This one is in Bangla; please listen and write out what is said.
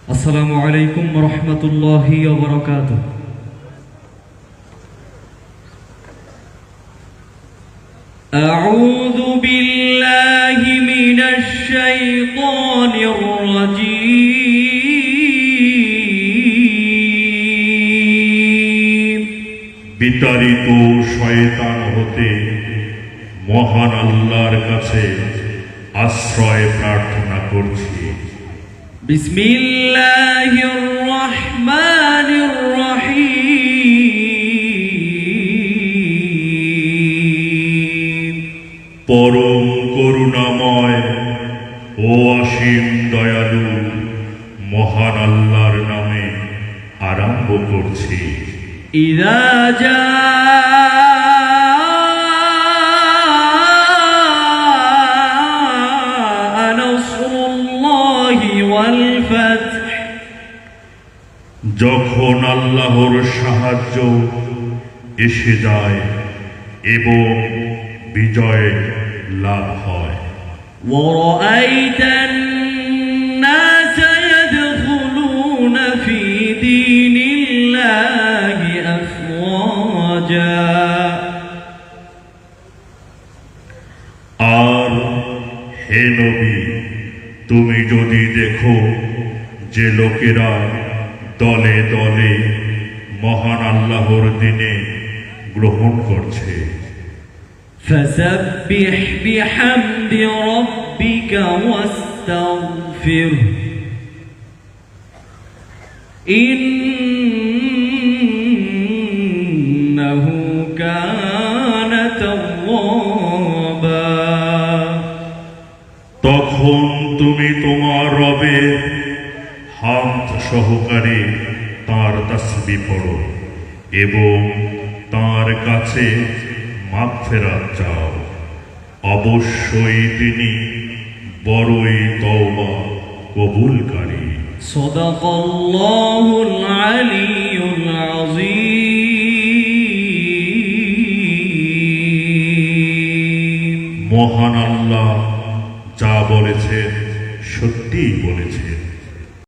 আসসালামু আলাইকুম ওয়া রাহমাতুল্লাহি ওয়া বারাকাতুহু। আউযু বিল্লাহি মিনাশ শাইতানির রাজীম। বিতাড়িত শয়তান হতে মহান আল্লাহর কাছে আশ্রয় প্রার্থনা করছি। বিসমিল্লাহির রহমানির রহিম। পরম করুণাময় ও অসীম দয়ালু মহান আল্লাহর নামে আরম্ভ করছি। ইযা যখন আল্লাহর সাহায্য এসে যায় এবং বিজয় লাভ হয়। وَرَأَيْتَ النَّاسَ يَدْخُلُونَ فِي دِينِ اللَّهِ أَفْوَاجًا। আর হে নবী, তুমি যদি দেখো যে লোকেরা দলে দলে মহান আল্লাহর দিনে গ্রহণ করছে, فسبح بحمد ربك واستغفره إنه كان توابا। তখন তুমি তোমার রবের হামদ সহকারে তাঁর তাসবিহ পড়ো এবং তাঁর কাছে মাগফিরাত চাও। অবশ্যই তিনি বড়ই তওবা কবুলকারী। সাদাকাল্লাহুল আলিয়্যুল আযীম। মহান আল্লাহ যা বলেছেন সত্যিই বলেছেন।